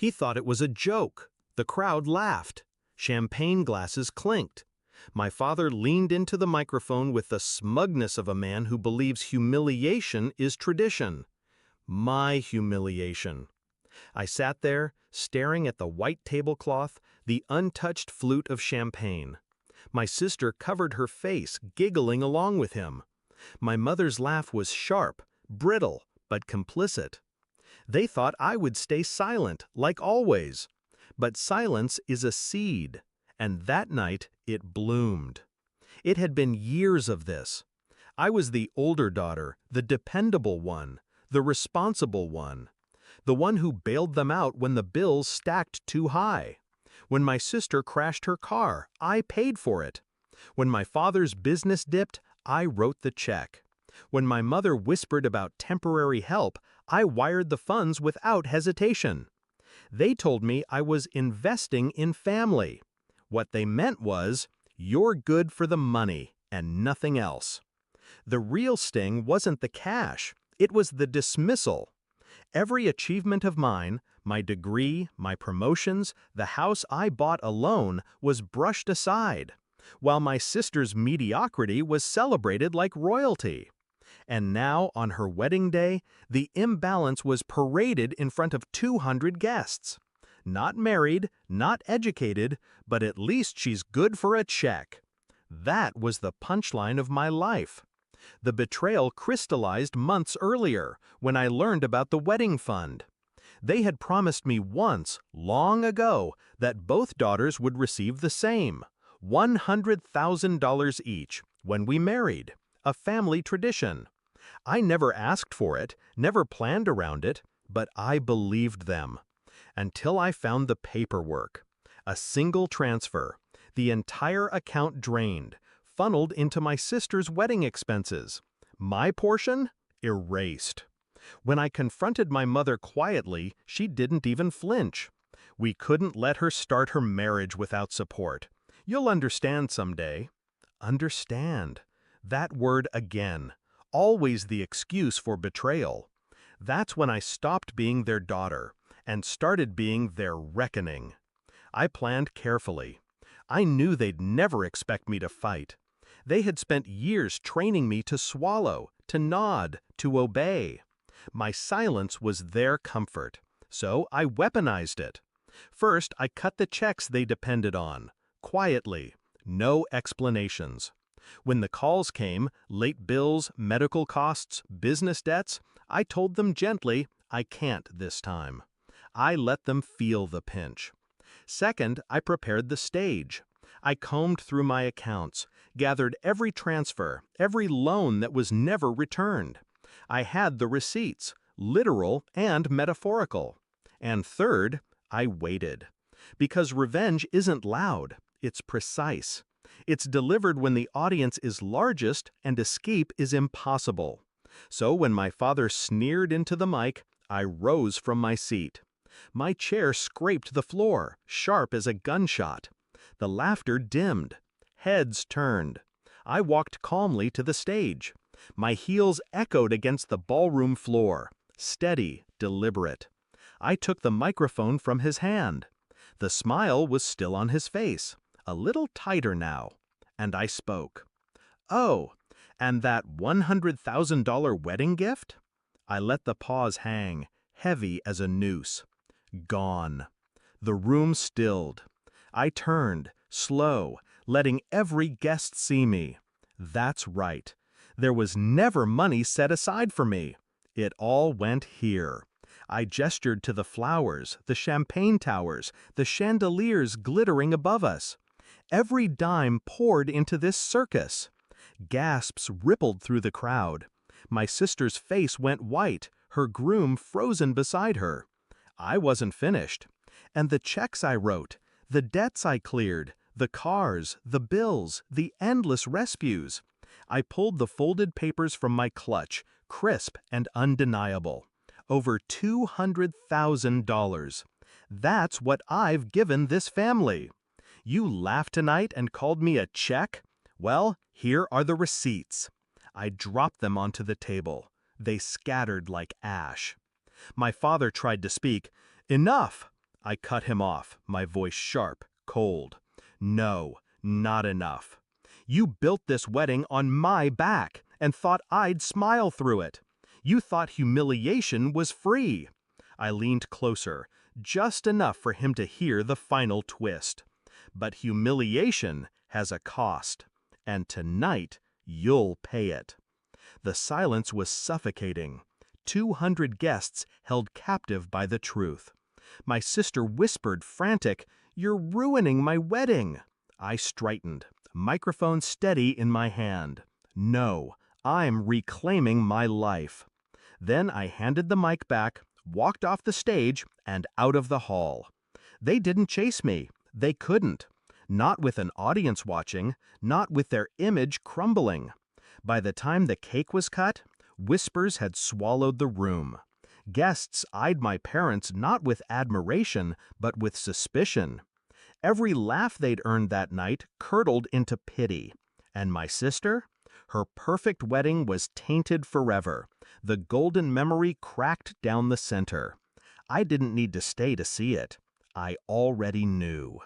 He thought it was a joke. The crowd laughed. Champagne glasses clinked. My father leaned into the microphone with the smugness of a man who believes humiliation is tradition. My humiliation. I sat there, staring at the white tablecloth, the untouched flute of champagne. My sister covered her face, giggling along with him. My mother's laugh was sharp, brittle, but complicit. They thought I would stay silent, like always. But silence is a seed, and that night it bloomed. It had been years of this. I was the older daughter, the dependable one, the responsible one, the one who bailed them out when the bills stacked too high. When my sister crashed her car, I paid for it. When my father's business dipped, I wrote the check. When my mother whispered about temporary help, I wired the funds without hesitation. They told me I was investing in family. What they meant was, you're good for the money and nothing else. The real sting wasn't the cash, it was the dismissal. Every achievement of mine, my degree, my promotions, the house I bought alone, was brushed aside, while my sister's mediocrity was celebrated like royalty. And now, on her wedding day, the imbalance was paraded in front of 200 guests. Not married, not educated, but at least she's good for a check. That was the punchline of my life. The betrayal crystallized months earlier, when I learned about the wedding fund. They had promised me once, long ago, that both daughters would receive the same, $100,000 each, when we married, a family tradition. I never asked for it, never planned around it, but I believed them. Until I found the paperwork. A single transfer, the entire account drained, funneled into my sister's wedding expenses. My portion? Erased. When I confronted my mother quietly, she didn't even flinch. We couldn't let her start her marriage without support. You'll understand someday. Understand. That word again. Always the excuse for betrayal. That's when I stopped being their daughter and started being their reckoning. I planned carefully. I knew they'd never expect me to fight. They had spent years training me to swallow, to nod, to obey. My silence was their comfort, so I weaponized it. First, I cut the checks they depended on, quietly, no explanations. When the calls came, late bills, medical costs, business debts, I told them gently, I can't this time. I let them feel the pinch. Second, I prepared the stage. I combed through my accounts, gathered every transfer, every loan that was never returned. I had the receipts, literal and metaphorical. And third, I waited. Because revenge isn't loud, it's precise. It's delivered when the audience is largest and escape is impossible. So when my father sneered into the mic, I rose from my seat. My chair scraped the floor, sharp as a gunshot. The laughter dimmed. Heads turned. I walked calmly to the stage. My heels echoed against the ballroom floor, steady, deliberate. I took the microphone from his hand. The smile was still on his face, a little tighter now, and I spoke. Oh, and that $100,000 wedding gift? I let the pause hang, heavy as a noose. Gone. The room stilled. I turned, slow, letting every guest see me. That's right. There was never money set aside for me. It all went here. I gestured to the flowers, the champagne towers, the chandeliers glittering above us. Every dime poured into this circus. Gasps rippled through the crowd. My sister's face went white, her groom frozen beside her. I wasn't finished. And the checks I wrote, the debts I cleared, the cars, the bills, the endless rescues. I pulled the folded papers from my clutch, crisp and undeniable. Over $200,000. That's what I've given this family. You laughed tonight and called me a check? Well, here are the receipts. I dropped them onto the table. They scattered like ash. My father tried to speak. Enough! I cut him off, my voice sharp, cold. No, not enough. You built this wedding on my back and thought I'd smile through it. You thought humiliation was free. I leaned closer, just enough for him to hear the final twist. But humiliation has a cost, and tonight you'll pay it. The silence was suffocating. 200 guests held captive by the truth. My sister whispered, frantic, "You're ruining my wedding." I straightened, microphone steady in my hand. No, I'm reclaiming my life. Then I handed the mic back, walked off the stage, and out of the hall. They didn't chase me. They couldn't. Not with an audience watching, not with their image crumbling. By the time the cake was cut, whispers had swallowed the room. Guests eyed my parents not with admiration, but with suspicion. Every laugh they'd earned that night curdled into pity. And my sister? Her perfect wedding was tainted forever. The golden memory cracked down the center. I didn't need to stay to see it. I already knew.